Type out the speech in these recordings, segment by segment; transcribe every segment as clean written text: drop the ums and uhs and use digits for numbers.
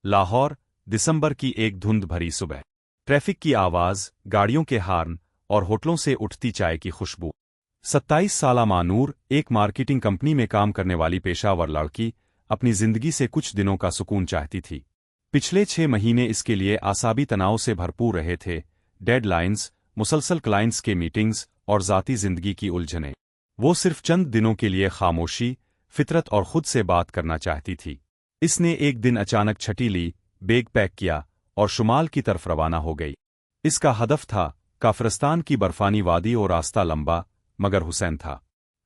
लाहौर, दिसंबर की एक धुंध भरी सुबह। ट्रैफिक की आवाज, गाड़ियों के हॉर्न और होटलों से उठती चाय की खुशबू। 27 साला मानूर, एक मार्केटिंग कंपनी में काम करने वाली पेशावर लड़की, अपनी जिंदगी से कुछ दिनों का सुकून चाहती थी। पिछले 6 महीने इसके लिए आसाबी तनाव से भरपूर रहे थे। डेडलाइंस, मुसलसल क्लाइंट्स के मीटिंग्स और ज़ाती जिंदगी की उलझनें। वो सिर्फ चंद दिनों के लिए खामोशी, फितरत और खुद से बात करना चाहती थी। इसने एक दिन अचानक छठी ली, बैग पैक किया और शुमाल की तरफ रवाना हो गई। इसका हदफ था काफिरस्तान की बर्फानी वादी और रास्ता लंबा मगर हुसैन था।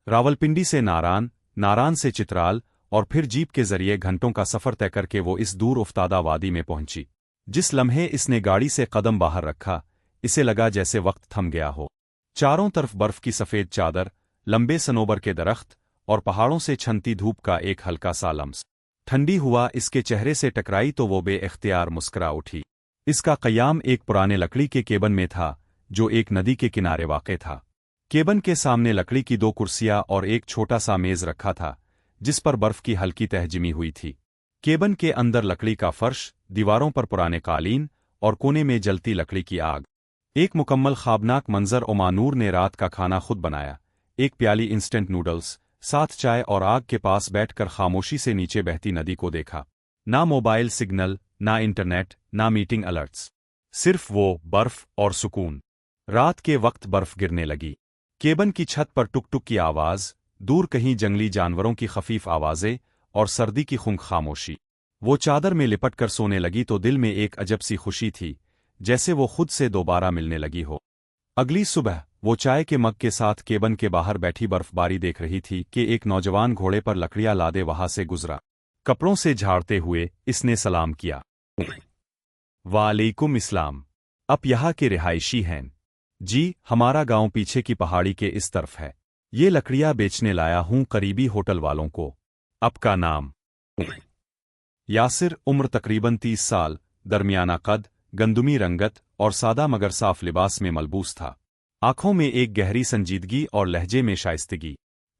रावलपिंडी से नारान, नारान से चित्राल और फिर जीप के जरिए घंटों का सफर तय करके वो इस दूर उफ्तादा वादी में पहुंची। जिस लम्हे इसने गाड़ी से कदम बाहर रखा, इसे लगा जैसे वक्त थम गया हो। चारों तरफ बर्फ की सफेद चादर, लंबे सनोबर के दरख्त और पहाड़ों से छनती धूप का एक हल्का सा लम्स। ठंडी हुआ इसके चेहरे से टकराई तो वो बेइख्तियार मुस्कुरा उठी। इसका क़याम एक पुराने लकड़ी के केबन में था, जो एक नदी के किनारे वाक़ था। केबन के सामने लकड़ी की 2 कुर्सियां और एक छोटा सा मेज रखा था, जिस पर बर्फ की हल्की तह जमी हुई थी। केबन के अंदर लकड़ी का फर्श, दीवारों पर पुराने कालीन और कोने में जलती लकड़ी की आग। एक मुकम्मल ख्वाबनाक मंजर। ओमानूर ने रात का खाना खुद बनाया। एक प्याली इंस्टेंट नूडल्स, साथ चाय और आग के पास बैठकर खामोशी से नीचे बहती नदी को देखा। ना मोबाइल सिग्नल, ना इंटरनेट, ना मीटिंग अलर्ट्स। सिर्फ वो, बर्फ और सुकून। रात के वक्त बर्फ गिरने लगी। केबन की छत पर टुक टुक की आवाज, दूर कहीं जंगली जानवरों की खफीफ आवाजें और सर्दी की खुंक खामोशी। वो चादर में लिपट कर सोने लगी तो दिल में एक अजब सी खुशी थी, जैसे वो खुद से दोबारा मिलने लगी हो। अगली सुबह वो चाय के मग के साथ केबन के बाहर बैठी बर्फबारी देख रही थी कि एक नौजवान घोड़े पर लकड़ियां लादे वहां से गुजरा। कपड़ों से झाड़ते हुए इसने सलाम किया। वालेकुम इस्लाम। आप यहाँ के रिहायशी हैं? जी, हमारा गांव पीछे की पहाड़ी के इस तरफ है। ये लकड़ियां बेचने लाया हूं करीबी होटल वालों को। आपका नाम? यासिर, उम्र तकरीबन 30 साल, दरमियाना कद, गंदुमी रंगत और सादा मगर साफ लिबास में मलबूस था। आंखों में एक गहरी संजीदगी और लहजे में शाइस्तगी।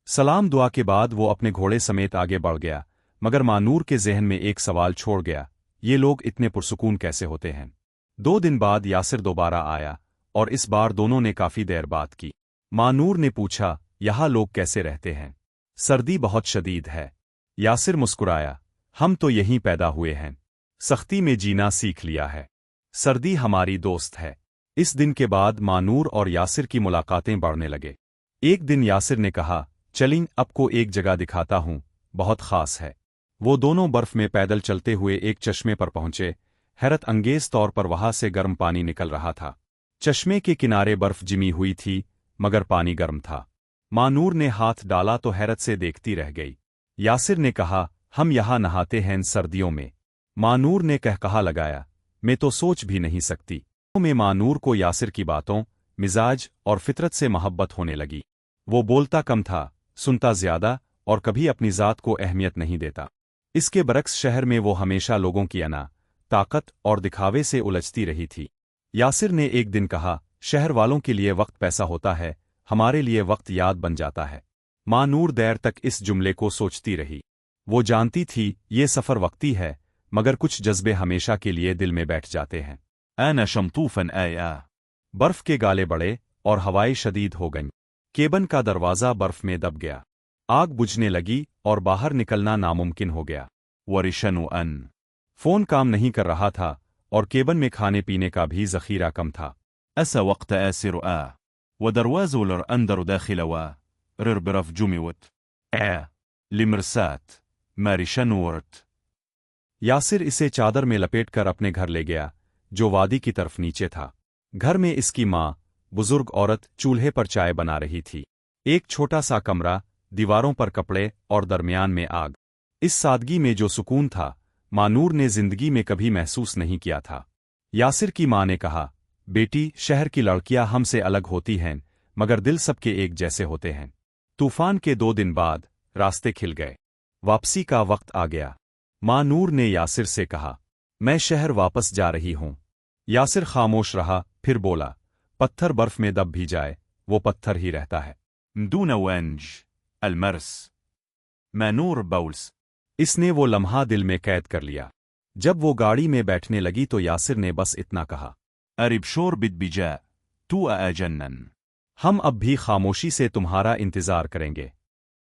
सलाम दुआ के बाद वो अपने घोड़े समेत आगे बढ़ गया, मगर मानूर के जहन में एक सवाल छोड़ गया, ये लोग इतने पुरसुकून कैसे होते हैं? 2 दिन बाद यासिर दोबारा आया और इस बार दोनों ने काफी देर बात की। मानूर ने पूछा, यहाँ लोग कैसे रहते हैं? सर्दी बहुत शदीद है। यासिर मुस्कुराया, हम तो यहीं पैदा हुए हैं, सख्ती में जीना सीख लिया है। सर्दी हमारी दोस्त है। इस दिन के बाद मानूर और यासिर की मुलाकातें बढ़ने लगे। एक दिन यासिर ने कहा, चलिए आपको एक जगह दिखाता हूं, बहुत खास है। वो दोनों बर्फ में पैदल चलते हुए एक चश्मे पर पहुंचे। हैरत अंगेज तौर पर वहां से गर्म पानी निकल रहा था। चश्मे के किनारे बर्फ जिमी हुई थी, मगर पानी गर्म था। मानूर ने हाथ डाला तो हैरत से देखती रह गई। यासिर ने कहा, हम यहाँ नहाते हैं सर्दियों में। मानूर ने कहकहा लगाया, मैं तो सोच भी नहीं सकती। में मानूर को यासिर की बातों, मिजाज और फितरत से मोहब्बत होने लगी। वो बोलता कम था, सुनता ज्यादा और कभी अपनी जात को अहमियत नहीं देता। इसके बरक्स शहर में वो हमेशा लोगों की अना, ताकत और दिखावे से उलझती रही थी। यासिर ने एक दिन कहा, शहर वालों के लिए वक्त पैसा होता है, हमारे लिए वक्त याद बन जाता है। मानूर देर तक इस जुमले को सोचती रही। वो जानती थी ये सफर वक्ती है, मगर कुछ जज्बे हमेशा के लिए दिल में बैठ जाते हैं। ऐना शमतूफन आया। बर्फ के गाले बढ़े और हवाएं शदीद हो गईं। केबन का दरवाजा बर्फ में दब गया। आग बुझने लगी और बाहर निकलना नामुमकिन हो गया। वरिशनु अन। फोन काम नहीं कर रहा था और केबन में खाने पीने का भी जखीरा कम था। ऐसा वक्त ऐसिर आ व दरवाज़ो लर अंदर दाखिल वा रर बरफ जुमिवत लिमरसात मारिशनुवरत। यासिर इसे चादर में लपेटकर अपने घर ले गया, जो वादी की तरफ नीचे था। घर में इसकी माँ, बुजुर्ग औरत, चूल्हे पर चाय बना रही थी। एक छोटा सा कमरा, दीवारों पर कपड़े और दरमियान में आग। इस सादगी में जो सुकून था, मानूर ने जिंदगी में कभी महसूस नहीं किया था। यासिर की माँ ने कहा, बेटी, शहर की लड़कियां हमसे अलग होती हैं, मगर दिल सबके एक जैसे होते हैं। तूफान के 2 दिन बाद रास्ते खिल गए। वापसी का वक्त आ गया। मानूर ने यासिर से कहा, मैं शहर वापस जा रही हूं। यासिर खामोश रहा, फिर बोला, पत्थर बर्फ में दब भी जाए, वो पत्थर ही रहता है। मदून वंज अलमर्स मानूर बाउल्स। इसने वो लम्हा दिल में कैद कर लिया। جب وہ گاڑی میں بیٹھنے لگی تو یاسر نے بس اتنا کہا، أرب شور بجاء تو أجنن. ہم اب بھی خاموشی سے تمہارا انتظار کریں گے۔